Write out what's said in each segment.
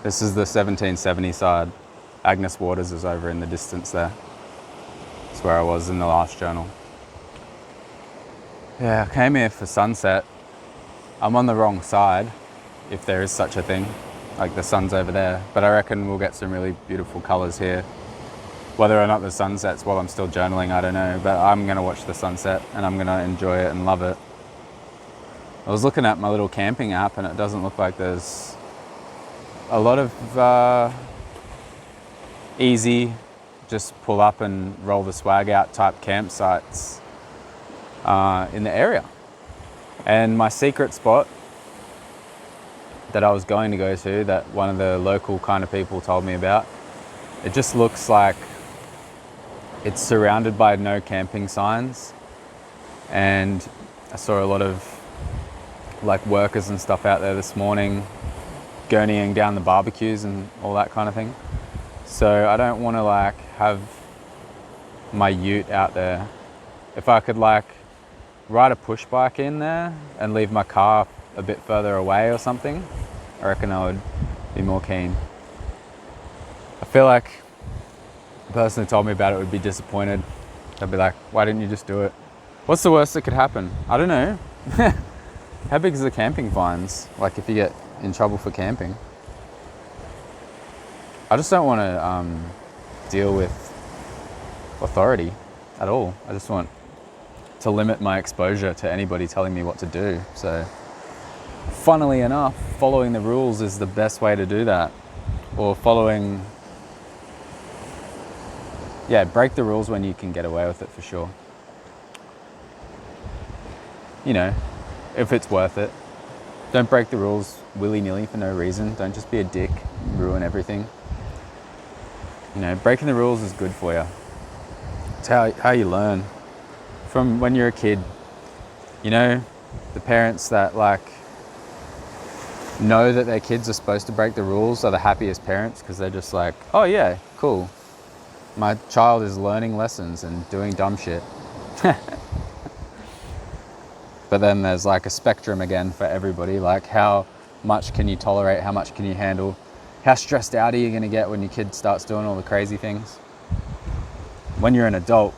This is the 1770 side. Agnes Waters is over in the distance there. That's where I was in the last journal. Yeah, I came here for sunset. I'm on the wrong side, if there is such a thing. Like the sun's over there, but I reckon we'll get some really beautiful colors here. Whether or not the sun sets while I'm still journaling, I don't know, but I'm gonna watch the sunset and I'm gonna enjoy it and love it. I was looking at my little camping app and it doesn't look like there's a lot of easy, just pull up and roll the swag out type campsites in the area. And my secret spot that I was going to go to, that one of the local kind of people told me about, it just looks like it's surrounded by no camping signs. And I saw a lot of like workers and stuff out there this morning gurneying down the barbecues and all that kind of thing. So I don't want to like have my ute out there. If I could like ride a push bike in there and leave my car a bit further away or something, I reckon I would be more keen. I feel like the person who told me about it would be disappointed. They'd be like, why didn't you just do it? What's the worst that could happen? I don't know. How big is the camping fines? Like if you get in trouble for camping? I just don't want to deal with authority at all. I just want to limit my exposure to anybody telling me what to do. So funnily enough, following the rules is the best way to do that. Or break the rules when you can get away with it for sure. You know, if it's worth it. Don't break the rules willy-nilly for no reason. Don't just be a dick and ruin everything. You know, breaking the rules is good for you. It's how you learn. From when you're a kid, you know, the parents that like know that their kids are supposed to break the rules are the happiest parents, because they're just like, oh yeah, cool. My child is learning lessons and doing dumb shit. But then there's like a spectrum again for everybody. Like how much can you tolerate? How much can you handle? How stressed out are you gonna get when your kid starts doing all the crazy things? When you're an adult,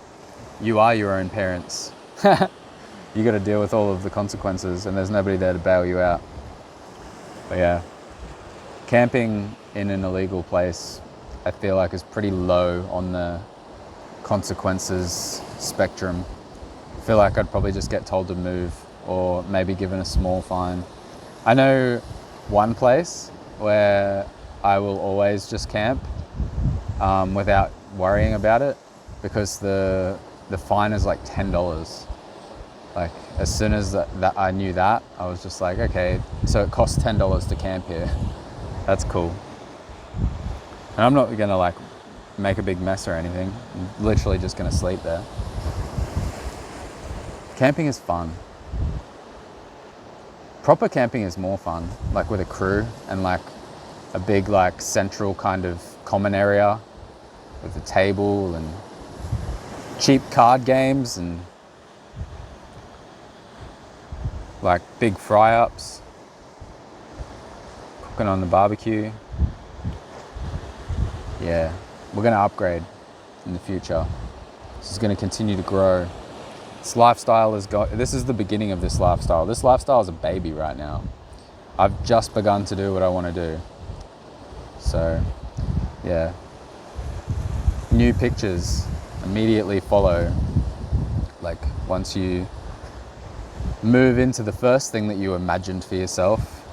you are your own parents. You gotta deal with all of the consequences and there's nobody there to bail you out. But yeah, camping in an illegal place, I feel like is pretty low on the consequences spectrum. I feel like I'd probably just get told to move or maybe given a small fine. I know one place where I will always just camp without worrying about it, because the fine is like $10. Like as soon as that I knew that, I was just like, okay, so it costs $10 to camp here. That's cool. And I'm not gonna like make a big mess or anything. I'm literally just gonna sleep there. Camping is fun. Proper camping is more fun, like with a crew and like a big like central kind of common area with a table and cheap card games and like big fry-ups, cooking on the barbecue. Yeah, we're gonna upgrade in the future. This is gonna continue to grow. This lifestyle this is the beginning of this lifestyle. This lifestyle is a baby right now. I've just begun to do what I want to do. So, yeah. New pictures immediately follow. Like once you move into the first thing that you imagined for yourself,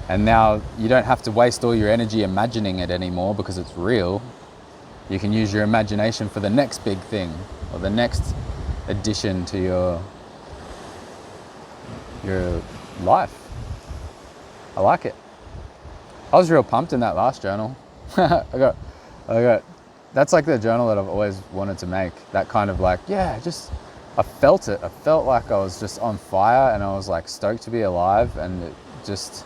and now you don't have to waste all your energy imagining it anymore because it's real. You can use your imagination for the next big thing or the next addition to your life. I like it. I was real pumped in that last journal. I got that's like the journal that I've always wanted to make. That kind of like, yeah, I felt it. I felt like I was just on fire and I was like stoked to be alive and just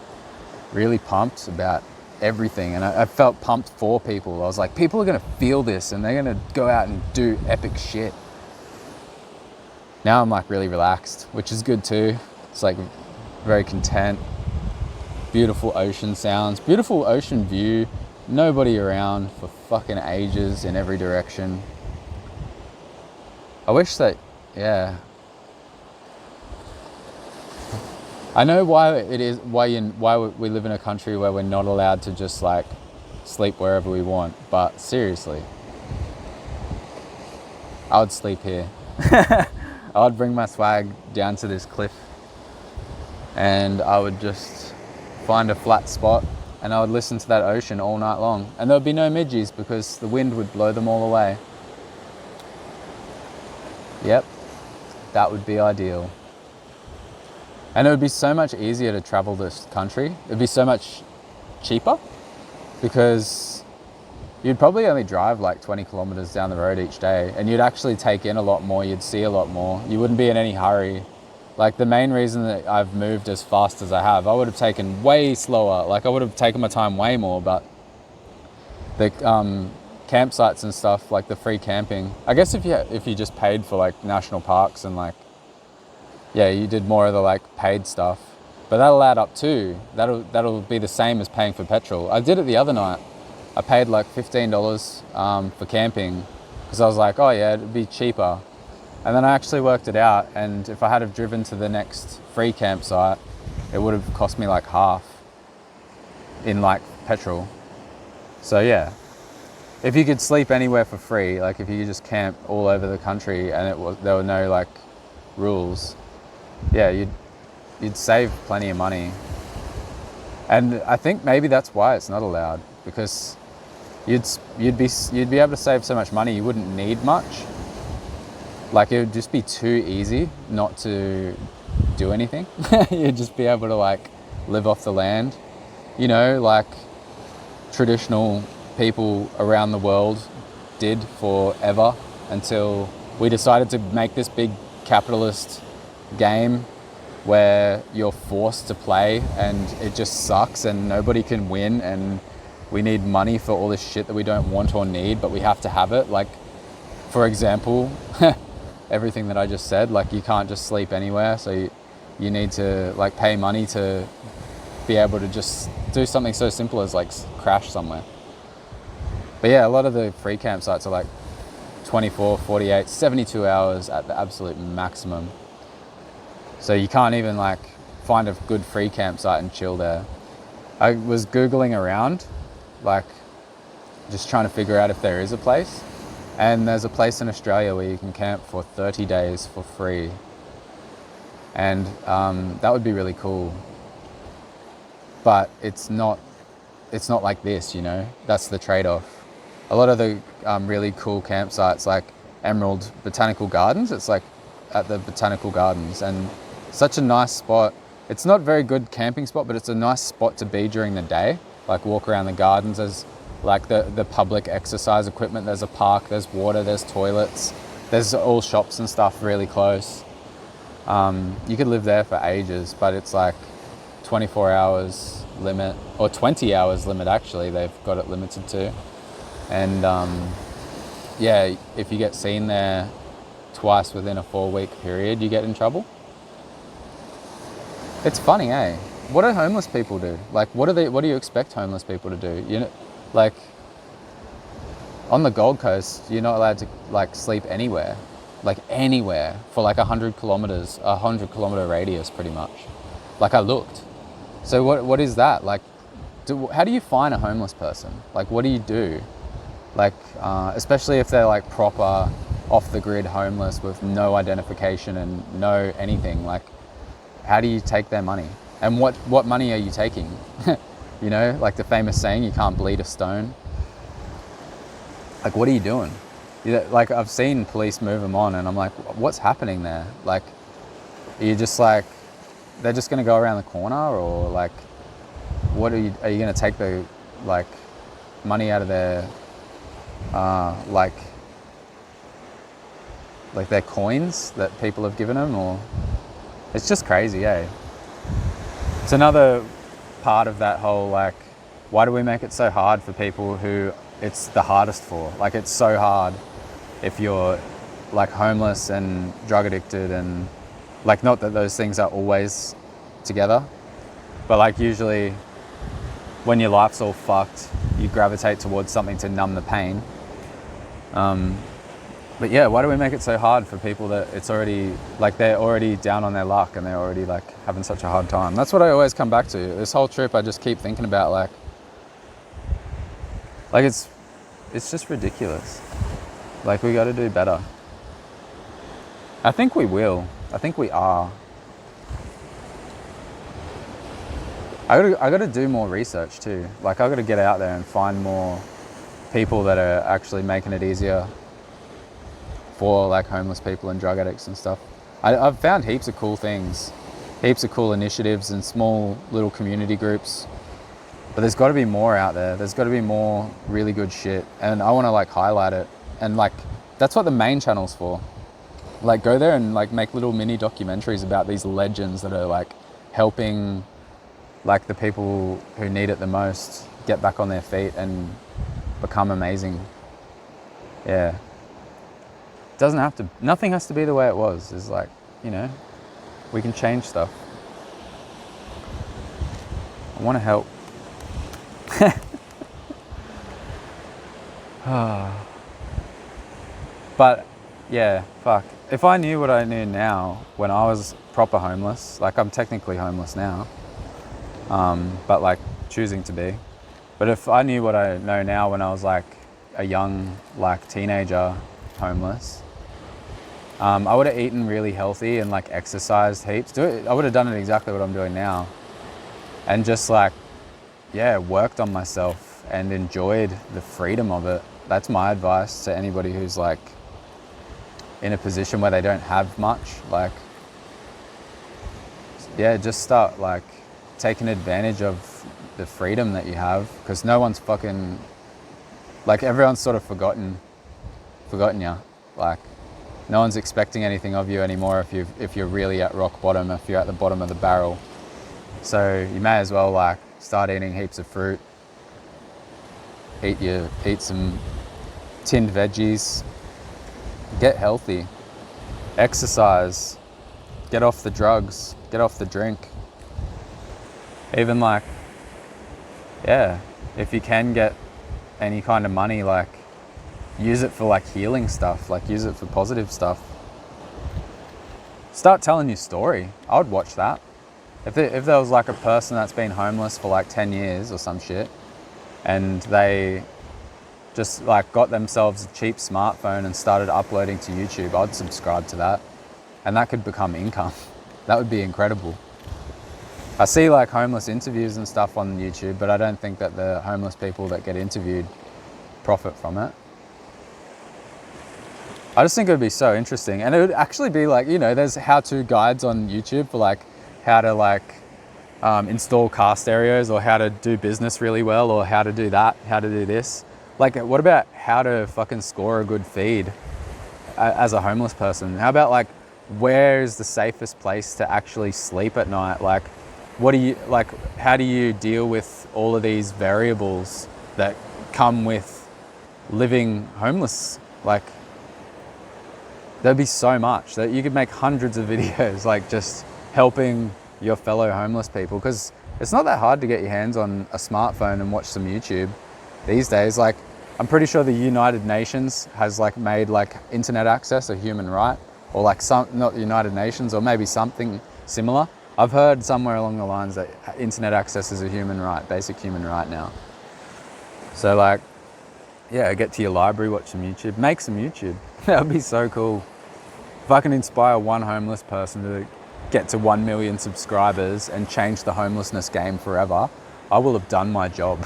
really pumped about everything. And I felt pumped for people. I was like, people are gonna feel this and they're gonna go out and do epic shit. Now I'm like really relaxed, which is good too. It's like very content, beautiful ocean sounds, beautiful ocean view, nobody around for fucking ages in every direction. I wish that, yeah. I know why we live in a country where we're not allowed to just like sleep wherever we want, but seriously, I would sleep here. I would bring my swag down to this cliff and I would just find a flat spot and I would listen to that ocean all night long. And there would be no midges because the wind would blow them all away. Yep, that would be ideal. And it would be so much easier to travel this country. It'd be so much cheaper because you'd probably only drive like 20 kilometers down the road each day and you'd actually take in a lot more, you'd see a lot more. You wouldn't be in any hurry. Like the main reason that I've moved as fast as I have, I would have taken way slower. Like I would have taken my time way more, but the campsites and stuff, like the free camping, I guess if you just paid for like national parks and like, yeah, you did more of the like paid stuff, but that'll add up too. That'll be the same as paying for petrol. I did it the other night. I paid like $15 for camping because I was like, oh yeah, it'd be cheaper. And then I actually worked it out, and if I had have driven to the next free campsite, it would have cost me like half in like petrol. So yeah, if you could sleep anywhere for free, like if you could just camp all over the country and there were no like rules, yeah, you'd save plenty of money. And I think maybe that's why it's not allowed, because you'd be able to save so much money you wouldn't need much. Like it would just be too easy not to do anything. You'd just be able to like live off the land, you know, like traditional people around the world did forever until we decided to make this big capitalist game where you're forced to play and it just sucks and nobody can win and we need money for all this shit that we don't want or need, but we have to have it. Like, for example, everything that I just said, like you can't just sleep anywhere, so you need to like pay money to be able to just do something so simple as like crash somewhere. But yeah, a lot of the free campsites are like 24, 48, 72 hours at the absolute maximum. So you can't even like find a good free campsite and chill there. I was Googling around, like just trying to figure out if there is a place. And there's a place in Australia where you can camp for 30 days for free. And that would be really cool. But it's not like this, you know, that's the trade-off. A lot of the really cool campsites like Emerald Botanical Gardens, it's like at the Botanical Gardens and such a nice spot. It's not a very good camping spot, but it's a nice spot to be during the day. Like walk around the gardens, there's like the public exercise equipment, there's a park, there's water, there's toilets, there's all shops and stuff really close. You could live there for ages, but it's like 24 hours limit, or 20 hours limit actually, they've got it limited to. And yeah, if you get seen there twice within a 4-week period, you get in trouble. It's funny, eh? What do homeless people do? Like, what do you expect homeless people to do? You know, like on the Gold Coast, you're not allowed to like sleep anywhere for like 100 kilometer radius pretty much. Like I looked. So what is that? Like, how do you find a homeless person? Like, what do you do? Like, especially if they're like proper off the grid homeless with no identification and no anything, like how do you take their money? And what money are you taking? You know, like the famous saying, you can't bleed a stone. Like, what are you doing? Like, I've seen police move them on and I'm like, what's happening there? Like, are you just like, they're just going to go around the corner, or like, what are you going to take the like money out of their, like their coins that people have given them? Or it's just crazy, eh? It's another part of that whole, like, why do we make it so hard for people who it's the hardest for? Like, it's so hard if you're like homeless and drug addicted, and like, not that those things are always together, but like usually when your life's all fucked, you gravitate towards something to numb the pain. But yeah, why do we make it so hard for people that it's already, like, they're already down on their luck and they're already, like, having such a hard time? That's what I always come back to. This whole trip, I just keep thinking about, like it's just ridiculous. Like, we got to do better. I think we will. I think we are. I got to do more research too. Like, I got to get out there and find more people that are actually making it easier for, like, homeless people and drug addicts and stuff. I've found heaps of cool things, heaps of cool initiatives and small little community groups. But there's got to be more out there. There's got to be more really good shit. And I want to, like, highlight it. And, like, that's what the main channel's for. Like, go there and, like, make little mini documentaries about these legends that are, like, helping, like, the people who need it the most get back on their feet and become amazing. Yeah. Doesn't have to, nothing has to be the way it was. It's like, you know, we can change stuff. I want to help. But yeah, fuck. If I knew what I knew now when I was proper homeless, like, I'm technically homeless now, but, like, choosing to be. But if I knew what I know now when I was, like, a young, like, teenager homeless, I would have eaten really healthy and, like, exercised heaps. I would have done it exactly what I'm doing now. And just, like, yeah, worked on myself and enjoyed the freedom of it. That's my advice to anybody who's, like, in a position where they don't have much. Like, yeah, just start, like, taking advantage of the freedom that you have, because no one's fucking, like, everyone's sort of forgotten you. Like, no one's expecting anything of you anymore if you're really at rock bottom, if you're at the bottom of the barrel. So you may as well, like, start eating heaps of fruit, eat some tinned veggies, get healthy, exercise, get off the drugs, get off the drink. Even, like, yeah, if you can get any kind of money, like, use it for, like, healing stuff, like, use it for positive stuff. Start telling your story. I would watch that. If there was, like, a person that's been homeless for, like, 10 years or some shit, and they just, like, got themselves a cheap smartphone and started uploading to YouTube, I'd subscribe to that. And that could become income. That would be incredible. I see, like, homeless interviews and stuff on YouTube, but I don't think that the homeless people that get interviewed profit from it. I just think it would be so interesting. And it would actually be, like, you know, there's how-to guides on YouTube for, like, how to, like, install car stereos, or how to do business really well, or how to do that, how to do this. Like, what about how to fucking score a good feed as a homeless person? How about, like, where is the safest place to actually sleep at night? Like, what do you, like, how do you deal with all of these variables that come with living homeless? Like, there'd be so much that you could make hundreds of videos, like, just helping your fellow homeless people, because it's not that hard to get your hands on a smartphone and watch some YouTube these days. Like, I'm pretty sure the United Nations has, like, made, like, internet access a human right, or, like, some, not the United Nations, or maybe something similar. I've heard somewhere along the lines that internet access is a human right, basic human right now. So, like, yeah, get to your library, watch some YouTube, make some YouTube. That would be so cool. If I can inspire one homeless person to get to 1 million subscribers and change the homelessness game forever, I will have done my job.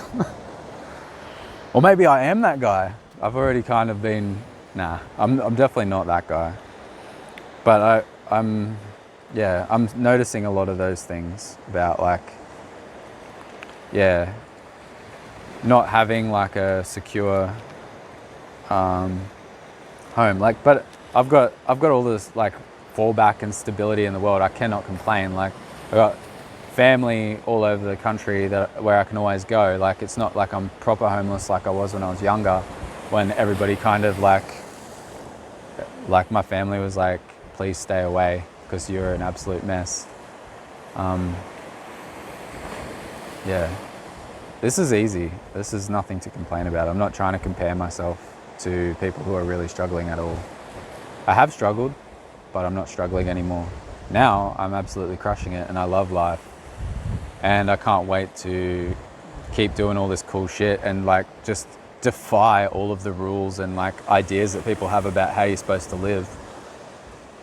Or maybe I am that guy. I've already kind of been, nah, I'm definitely not that guy. But I'm noticing a lot of those things about, like, yeah, not having, like, a secure home. Like, but I've got all this, like, fallback and stability in the world. I cannot complain. Like, I've got family all over the country where I can always go. Like, it's not like I'm proper homeless like I was when I was younger, when everybody kind of, like my family was like, please stay away because you're an absolute mess. Yeah. This is easy. This is nothing to complain about. I'm not trying to compare myself to people who are really struggling at all. I have struggled, but I'm not struggling anymore. Now I'm absolutely crushing it and I love life. And I can't wait to keep doing all this cool shit and like just defy all of the rules and like ideas that people have about how you're supposed to live.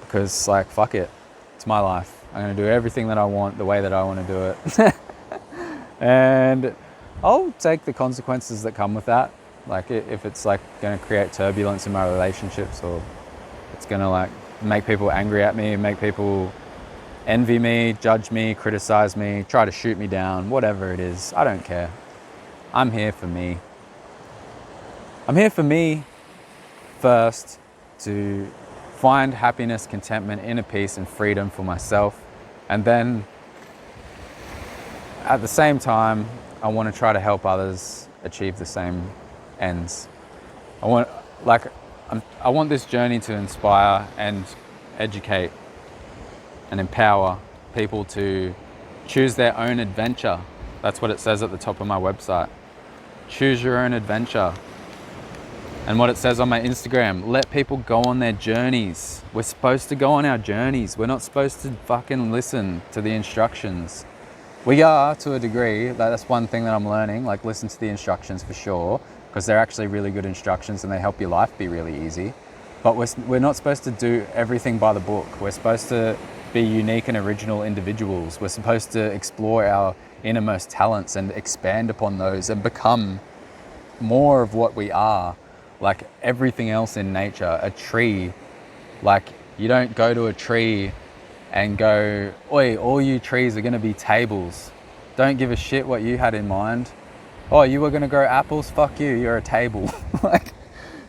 Because like, fuck it, it's my life. I'm gonna do everything that I want the way that I want to do it. And I'll take the consequences that come with that. Like if it's like gonna create turbulence in my relationships, or it's gonna like make people angry at me, make people envy me, judge me, criticize me, try to shoot me down, whatever it is, I don't care. I'm here for me. I'm here for me first, to find happiness, contentment, inner peace and freedom for myself. And then at the same time, I want to try to help others achieve the same ends. I want this journey to inspire and educate and empower people to choose their own adventure. That's what it says at the top of my website. Choose your own adventure. And what it says on my Instagram, let people go on their journeys. We're supposed to go on our journeys. We're not supposed to fucking listen to the instructions. We are, to a degree. That's one thing that I'm learning, like listen to the instructions for sure, because they're actually really good instructions and they help your life be really easy. But we're not supposed to do everything by the book. We're supposed to be unique and original individuals. We're supposed to explore our innermost talents and expand upon those and become more of what we are. Like everything else in nature, a tree, like you don't go to a tree and go, oi, all you trees are gonna be tables. Don't give a shit what you had in mind. Oh, you were gonna grow apples? Fuck you, you're a table. Like,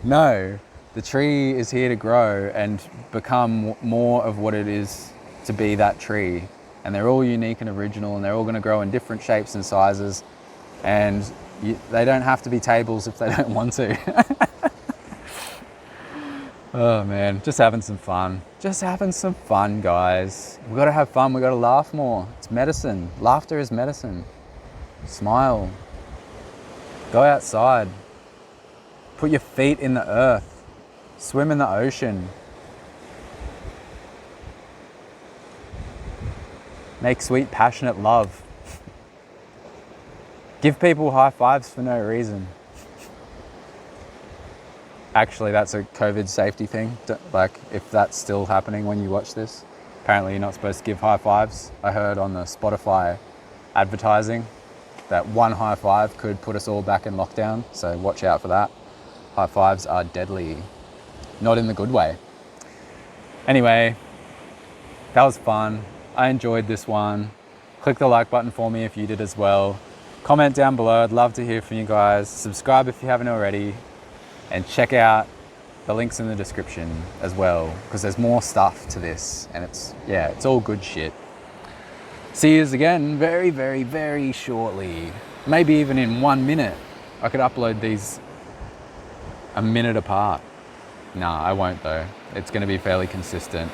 no, the tree is here to grow and become more of what it is to be that tree. And they're all unique and original and they're all gonna grow in different shapes and sizes. And they don't have to be tables if they don't want to. Oh man, just having some fun. Just having some fun, guys. We gotta have fun, we gotta laugh more. It's medicine. Laughter is medicine. Smile. Go outside. Put your feet in the earth. Swim in the ocean. Make sweet, passionate love. Give people high fives for no reason. Actually, that's a COVID safety thing. Like, if that's still happening when you watch this, apparently you're not supposed to give high fives. I heard on the Spotify advertising that one high five could put us all back in lockdown. So watch out for that. High fives are deadly. Not in the good way. Anyway, that was fun. I enjoyed this one. Click the like button for me if you did as well. Comment down below. I'd love to hear from you guys. Subscribe if you haven't already. And check out the links in the description as well, because there's more stuff to this and it's all good shit. See you again very, very, very shortly. Maybe even in 1 minute. I could upload these a minute apart. Nah, I won't though. It's gonna be fairly consistent.